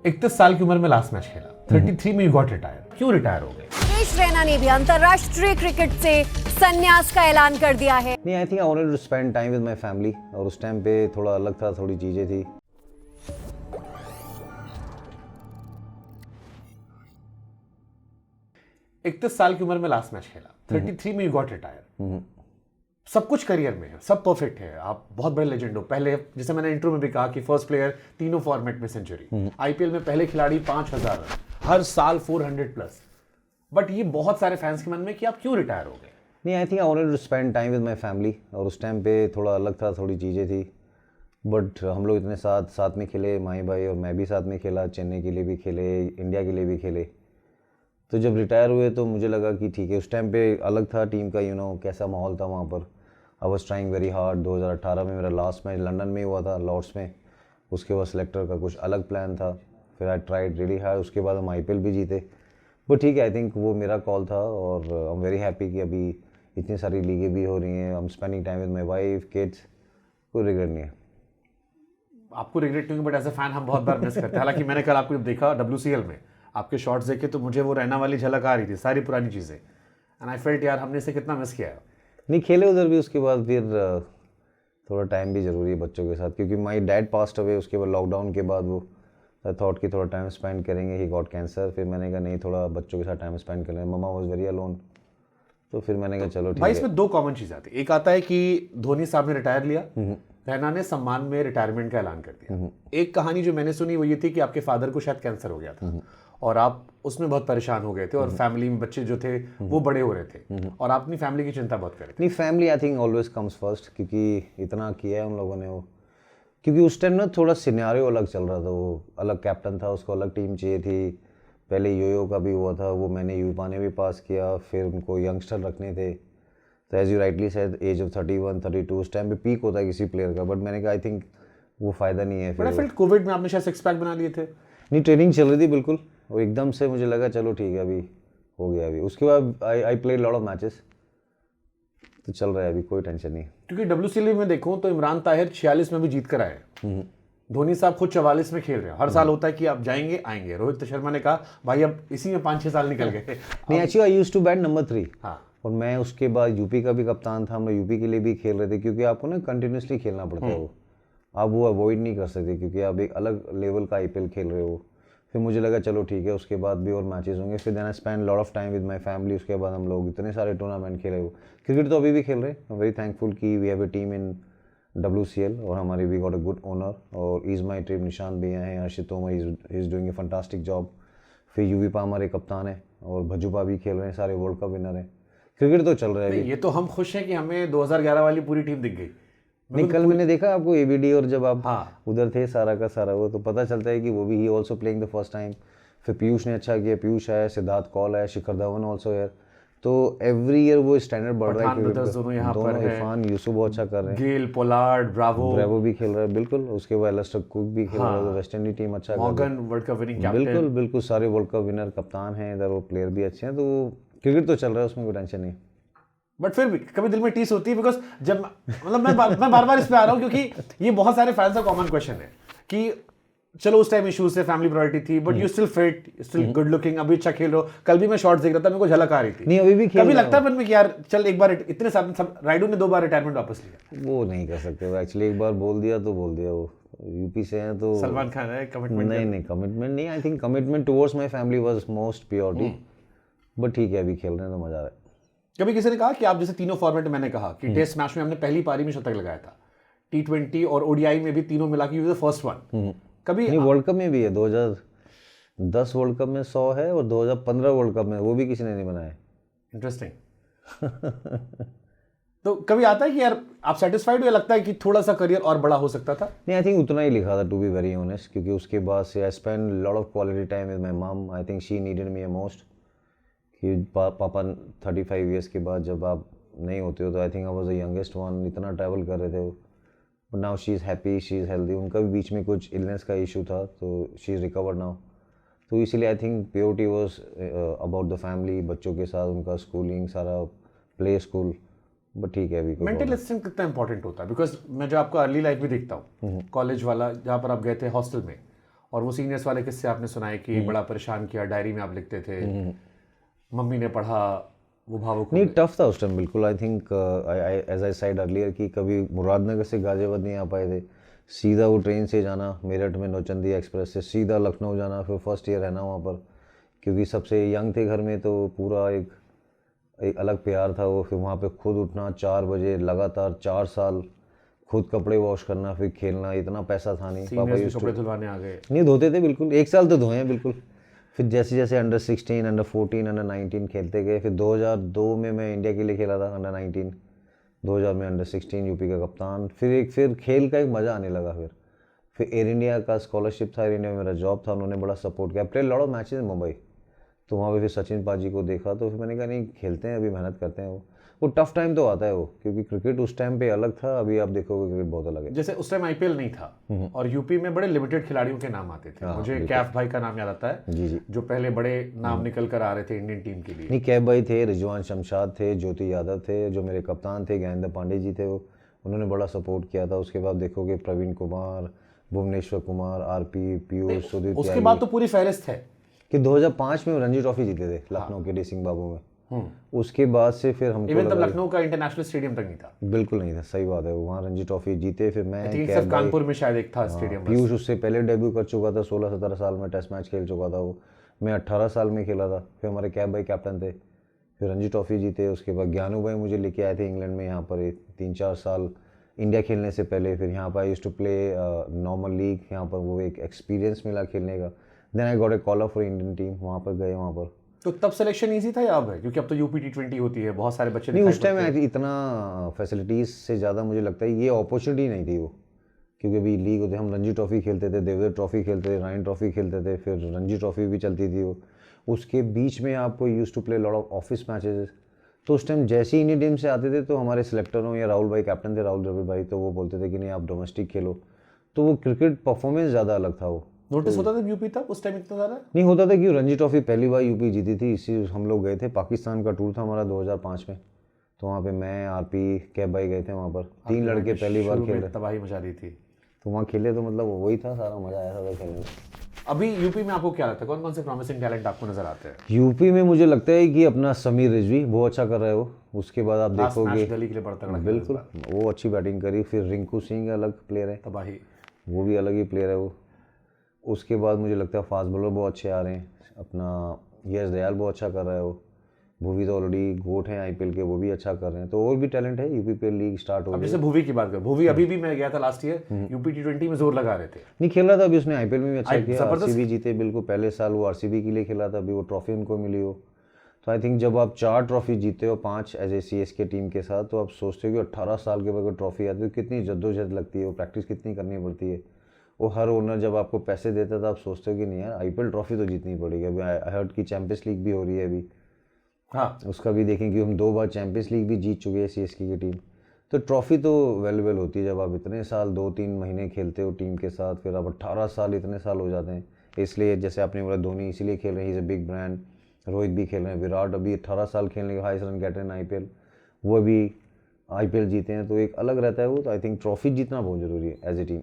31 साल की उम्र में लास्ट मैच खेला, 33 में यू गॉट रिटायर। क्यों रिटायर हो गए? सुरेश रैना ने भी अंतर्राष्ट्रीय क्रिकेट से संन्यास का ऐलान कर दिया है। नहीं, I think I wanted to spend time with my family, और उस टाइम पे थोड़ा अलग था, थोड़ी चीज़ें थी। इकतीस साल की उम्र में लास्ट मैच खेला, 33 में यू गॉट रिटायर। सब कुछ करियर में है, सब परफेक्ट है, आप बहुत बड़े लेजेंड हो। पहले, जैसे मैंने इंट्रो में भी कहा कि फर्स्ट प्लेयर तीनों फॉर्मेट में सेंचुरी, आईपीएल में पहले खिलाड़ी 5000 रन, हर साल 400 प्लस। बट ये बहुत सारे फैंस के मन में कि आप क्यों रिटायर हो गए? नहीं, I think I wanted to spend time with my family, और उस टाइम पे थोड़ा अलग था, थोड़ी चीज़ें थी। बट हम लोग इतने साथ में खेले, माही भाई और मैं भी साथ में खेला, चेन्नई के लिए भी खेले, इंडिया के लिए भी खेले। तो जब रिटायर हुए तो मुझे लगा कि ठीक है, उस टाइम पे अलग था टीम का, कैसा माहौल था वहाँ पर। I was trying very hard. 2018 में मेरा लास्ट मैच लंदन में हुआ था, लॉर्ड्स में। उसके बाद सेलेक्टर का कुछ अलग प्लान था, फिर आई ट्राइड रियली हार्ड। उसके बाद हम आईपीएल भी जीते। वो ठीक है, आई थिंक वो मेरा कॉल था, और आई एम वेरी हैप्पी कि अभी इतनी सारी लीगें भी हो रही हैं। I am spending time with my wife, kids. कोई रिग्रेट नहीं है। आपको रिग्रेट नहीं, बट एज ए फैन हम बहुत बार मिस करते हैं। हालांकि मैंने कल आपको जब देखा WCL में, आपके शॉट्स देखे तो मुझे वो रैना वाली झलक आ रही थी, सारी पुरानी चीज़ें। एंड आई फेल्ट यार, हमने इसे कितना मिस किया है। नहीं खेले उधर भी, उसके बाद फिर थोड़ा टाइम भी ज़रूरी है बच्चों के साथ, क्योंकि माई डैड पास्ट अवे। उसके बाद लॉकडाउन के बाद वो आई थॉट कि थोड़ा टाइम स्पेंड करेंगे, ही गॉट कैंसर। फिर मैंने कहा नहीं, थोड़ा बच्चों के साथ टाइम स्पेंड करें। ममा वॉज वेरी अलोन, तो फिर मैंने कहा चलो ठीक भाई, है। इसमें दो कॉमन चीज़ आती है। एक आता है कि धोनी साहब ने रिटायर लिया, रैना ने सम्मान में रिटायरमेंट का ऐलान कर दिया। एक कहानी जो मैंने सुनी वो ये थी कि आपके फादर को शायद कैंसर हो गया था, और आप उसमें बहुत परेशान हो गए थे, और फैमिली में बच्चे जो थे वो बड़े हो रहे थे, और आप अपनी फैमिली की चिंता बहुत कर रहे थे। नहीं, family I think always comes first, क्योंकि इतना किया है उन लोगों ने वो। क्योंकि उस टाइम ना थोड़ा सिनेरियो अलग चल रहा था। वो अलग कैप्टन था, उसको अलग टीम चाहिए थी। पहले योयो का भी हुआ था, वो मैंने यूपा ने भी पास किया। फिर उनको यंगस्टर रखने थे, तो as you rightly said, age of 31, 32 उस टाइम पे पीक होता है किसी प्लेयर का। बट मैंने कहा आई थिंक वो फ़ायदा नहीं है। बट आई फेल्ट कोविड में आपने शायद सिक्स पैक बना लिए थे। नहीं, ट्रेनिंग चल रही थी बिल्कुल, और एकदम से मुझे लगा चलो ठीक है, अभी हो गया। अभी उसके बाद I played lot of matches, तो चल रहा है अभी, कोई टेंशन नहीं। क्योंकि WCL में देखूं तो इमरान ताहिर 46 में भी जीत कर आए, धोनी साहब खुद 44 में खेल रहे हैं। हर साल होता है कि आप जाएंगे आएंगे। रोहित शर्मा ने कहा भाई अब इसी में 5-6 साल निकल गए। नहीं, actually I used to bat number 3। हाँ, और मैं उसके बाद यूपी का भी कप्तान था, हम लोग यूपी के लिए भी खेल रहे थे, क्योंकि आपको ना कंटिन्यूसली खेलना पड़ता है वो, आप वो अवॉइड नहीं कर सकते, क्योंकि आप एक अलग लेवल का आईपीएल खेल रहे हो। फिर मुझे लगा चलो ठीक है, उसके बाद भी और मैचेस होंगे। फिर then I spend lot of time with my family. उसके बाद हम लोग इतने सारे टूर्नामेंट खेले हो। क्रिकेट तो अभी भी खेल रहे हैं। आई एम वेरी थैंकफुल कि we have a team in WCL, और हमारी we got a good owner. और ईज माई टीम, निशान भी हैं, Harshit Tomar is doing a fantastic job. फिर यूवीपा हमारे कप्तान है, और भजूपा भी खेल रहे हैं, सारे वर्ल्ड कप विनर हैं। क्रिकेट तो चल रहा है अभी। ये तो हम खुश हैं कि हमें 2011 वाली पूरी टीम दिख गई। नहीं, कल मैंने देखा आपको ABD, और जब आप हाँ, उधर थे सारा का सारा, वो तो पता चलता है कि वो भी he also playing the first time. फिर पीयूष ने अच्छा किया, पीयूष आया, सिद्धार्थ कौल आया, शिखर धवन ऑल्सो है। तो एवरी ईयर वो स्टैंडर्ड बढ़ रहा है। दोनों यहाँ पर हैं, इरफान यूसुफ बहुत अच्छा कर रहे हैं, गेल, पोलार्ड, ब्रावो भी खेल रहा है बिल्कुल। उसके बाद एलिस्टर कुक भी खेल रहा है, वेस्ट इंडीज टीम अच्छा कर रही मॉर्गन वर्ल्ड कप विनिंग है। कैप्टन। बिल्कुल बिल्कुल, सारे वर्ल्ड कप विनर कप्तान हैं इधर, वो प्लेयर भी अच्छे हैं। तो क्रिकेट तो चल रहा है, उसमें कोई टेंशन नहीं। बट फिर भी कभी दिल में टीस होती है, बिकॉज जब मतलब मैं बार बार इस पे आ रहा हूँ, क्योंकि ये बहुत सारे फैंस का कॉमन क्वेश्चन है कि चलो उस टाइम इश्यूज से फैमिली प्रायोरिटी थी, but you still fit, still good looking, अभी अच्छा खेल रहे हो। कल भी मैं शॉट्स देख रहा था, मेरे को झलक आ रही थी। नहीं, अभी भी खेल कभी रहा लगता है मन में कि यार चल एक बार, इतने साल सब राइडू ने 2 बार रिटायरमेंट वापस लिया। वो नहीं कर सकते वो, एक्चुअली एक बार बोल दिया तो बोल दिया। वो यूपी से हैं तो सलमान खान है, कमिटमेंट नहीं कमिटमेंट नहीं। I think commitment towards my family was most purity. But ठीक है, अभी खेल रहे हैं तो मजा आ रहा है। कभी किसी ने कहा कि आप जैसे तीनों फॉर्मेट में, मैंने कहा कि टेस्ट मैच में हमने पहली पारी में शतक लगाया था, T20 और ODI में भी तीनों मिला के द फर्स्ट वन। कभी नहीं, वर्ल्ड कप में भी है, 2010 वर्ल्ड कप में 100 है, और 2015 वर्ल्ड कप में वो भी किसी ने नहीं बनाया। इंटरेस्टिंग। तो कभी आता है कि यार आप सेटिस्फाइड हो, या लगता है कि थोड़ा सा करियर और बड़ा हो सकता था? नहीं, आई थिंक उतना ही लिखा था, टू बी वेरी ऑनेस्ट। क्योंकि उसके बाद से I spend lot of quality time with my mom. I think she needed me most. कि पापा 35 ईयर्स के बाद जब आप नहीं होते हो, तो आई think I was the youngest one, इतना ट्रैवल कर रहे थे वो। But now she is happy, she is healthy. उनका भी बीच में कुछ इलनेस का इशू था, तो शी इज़ रिकवर्ड नाउ। तो इसीलिए I think purity was about the family, बच्चों के साथ उनका स्कूलिंग, सारा प्ले स्कूल। बट ठीक है, अभी मेंटल स्ट्रेंथ कितना इंपॉर्टेंट होता है? बिकॉज मैं जो आपका अर्ली लाइफ भी देखता हूँ, कॉलेज वाला, जहाँ पर आप गए थे हॉस्टल में, और वो सीनियर्स वाले किस्से आपने सुनाए कि बड़ा परेशान किया, डायरी में आप लिखते थे, मम्मी ने पढ़ा, वो भावुक हो नहीं, गए। टफ था उस टाइम बिल्कुल। I think as I said earlier कि कभी मुरादनगर से गाजियाबाद नहीं आ पाए थे, सीधा वो ट्रेन से जाना, मेरठ में नौचंदी एक्सप्रेस से सीधा लखनऊ जाना, फिर फर्स्ट ईयर रहना वहाँ पर, क्योंकि सबसे यंग थे घर में, तो पूरा एक अलग प्यार था वो। फिर वहाँ पे खुद उठना 4 बजे लगातार 4 साल, खुद कपड़े वॉश करना, फिर खेलना, इतना पैसा था नहीं। पापा सीनियर्स यूज्ड भी कपड़े धुलवाने आ गए। नहीं धोते थे बिल्कुल, 1 साल तो धोए हैं बिल्कुल। फिर जैसे जैसे अंडर 16, अंडर 14, अंडर 19 खेलते गए, फिर 2002 में मैं इंडिया के लिए खेला था अंडर 19, 2000 में अंडर 16 यूपी का कप्तान। फिर खेल का एक मज़ा आने लगा। फिर एयर इंडिया का स्कॉलरशिप था, एयर इंडिया में मेरा जॉब था, उन्होंने बड़ा सपोर्ट किया। Play lot of matches in Mumbai, तो वहाँ पे फिर सचिन पाजी को देखा, तो फिर मैंने कहा नहीं खेलते हैं, अभी मेहनत करते हैं। वो टफ टाइम तो आता है वो, क्योंकि क्रिकेट उस टाइम पे अलग था, अभी आप देखोगे क्रिकेट बहुत अलग है। जैसे उस टाइम आईपीएल नहीं था और यूपी में बड़े लिमिटेड खिलाड़ियों के नाम आते थे। मुझे कैफ भाई का नाम याद आता है, जी जी। जो पहले बड़े नाम निकल कर आ रहे थे इंडियन टीम के लिए। नहीं, कैफ भाई थे, रिजवान शमशाद थे, ज्योति यादव थे, जो मेरे कप्तान थे, ज्ञानेंद्र पांडे जी थे, वो उन्होंने बड़ा सपोर्ट किया था। उसके बाद देखोगे प्रवीण कुमार, भुवनेश्वर कुमार, आरपी, पीयूष, सुदीप उसके बाद तो पूरी फहरिस्त है कि 2005 में रणजी ट्रॉफी जीते थे लखनऊ के डी सिंह बाबू में। उसके बाद से फिर हमको इवन तब लखनऊ का इंटरनेशनल स्टेडियम तक नहीं था, बिल्कुल नहीं था, सही बात है। वहाँ रणजी ट्रॉफी जीते, फिर मैं सिर्फ कानपुर में शायद एक था स्टेडियम। पीयूष उससे पहले डेब्यू कर चुका था, 16-17 साल में टेस्ट मैच खेल चुका था वो। मैं 18 साल में खेला था। फिर हमारे कैफ भाई कैप्टन थे, फिर रणजी ट्रॉफी जीते। उसके बाद ज्ञानू भाई मुझे लेके आए थे इंग्लैंड में, यहाँ पर 3-4 साल इंडिया खेलने से पहले। फिर यहाँ पर I used to play normal league, यहाँ पर वो एक एक्सपीरियंस मिला खेलने का। Then I got a call up for Indian team, वहाँ पर गए। वहाँ पर तो तब सिलेक्शन इजी था या अब है? क्योंकि अब तो यूपी T20 होती है, बहुत सारे बच्चे नहीं, दिखाई उस टाइम पड़ते हैं। इतना फैसिलिटीज़ से ज़्यादा मुझे लगता है ये अपॉर्चुनिटी नहीं थी वो, क्योंकि अभी लीग होते, हम रणजी ट्रॉफी खेलते थे, देवधर ट्रॉफी खेलते थे, राइन ट्रॉफी खेलते थे, फिर रणजी ट्रॉफी भी चलती थी वो। उसके बीच में आपको use to play lot of office matches. तो उस टाइम जैसे ही इंडियन टीम से आते थे, तो हमारे सिलेक्टरों या राहुल भाई कैप्टन थे, राहुल द्रविड़ भाई, तो वो बोलते थे कि नहीं आप डोमेस्टिक खेलो। तो वो क्रिकेट परफॉर्मेंस ज़्यादा अलग था वो। नोटिस होता था यूपी तब उस टाइम इतना ज्यादा? नहीं होता था, क्यों रणजी ट्रॉफी पहली बार यूपी जीती थी, इसी हम लोग गए थे। पाकिस्तान का टूर था हमारा 2005 में, तो वहाँ पे मैं, आरपी, कैफ भाई गए थे वहाँ पर। 3 लड़के पहली बार खेल रहे, तबाही मचा दी थी। तो वहाँ खेले, तो मतलब वही था, सारा मज़ा आया था खेलने में। अभी यूपी में आपको क्या लगता है, कौन कौन से प्रॉमिसिंग टैलेंट आपको नजर आते हैं? यूपी में मुझे लगता है कि अपना समीर रिजवी बहुत अच्छा कर रहा है वो। उसके बाद आप लास्ट देखोगे, मैच दिल्ली के लिए बड़ा तगड़ा खेला। बिल्कुल वो अच्छी बैटिंग करी। फिर रिंकू सिंह अलग प्लेयर है, तबाही। वो भी अलग ही प्लेयर है वो। उसके बाद मुझे लगता है फास्ट बॉलर बहुत अच्छे आ रहे हैं। अपना यश दयाल बहुत अच्छा कर रहा है वो। भुवी तो ऑलरेडी गोट हैं आईपीएल के, वो भी अच्छा कर रहे हैं। तो और भी टैलेंट है, यूपी पे लीग स्टार्ट हो अब गई। जैसे भुवी की बात करें, भुवी अभी भी, मैं गया था लास्ट ईयर, यूपी T20 में जोर लगा रहे थे। नहीं खेल रहा था अभी, उसने आईपीएल में भी अच्छा किया, जबरदस्त। आरसीबी जीते बिल्कुल पहले साल, वो आरसीबी के लिए खेला था, अभी वो ट्रॉफी उनको मिली हो। तो आई थिंक जब आप 4 ट्रॉफी जीते हो, 5 एज ए सीएसके टीम के साथ, तो आप सोचते हो कि 18 साल के बाद कोई ट्रॉफी आती है, तो कितनी जद्दोजहद लगती है, वो प्रैक्टिस कितनी करनी पड़ती है। वो हर ओनर जब आपको पैसे देता था, आप सोचते हो कि नहीं यार आईपीएल ट्रॉफी तो जीतनी पड़ेगी। अभी आई हर्ड की चैंपियंस लीग भी हो रही है अभी, हाँ, उसका भी देखें कि हम 2 बार चैंपियंस लीग भी जीत चुके हैं सीएसके की टीम। तो ट्रॉफी तो वैल्यूबल होती है जब आप इतने साल 2-3 महीने खेलते हो टीम के साथ, फिर आप 18 साल, इतने साल हो जाते हैं। इसलिए जैसे आपने बोला धोनी इसीलिए खेल रहे हैं, is a big brand. Rohit भी खेल रहे हैं, विराट अभी 18 साल खेलने के highest run getter in IPL, वो भी आईपीएल जीते हैं, तो एक अलग रहता है वो। तो आई थिंक ट्रॉफी जीतना बहुत ज़रूरी है एज ए टीम।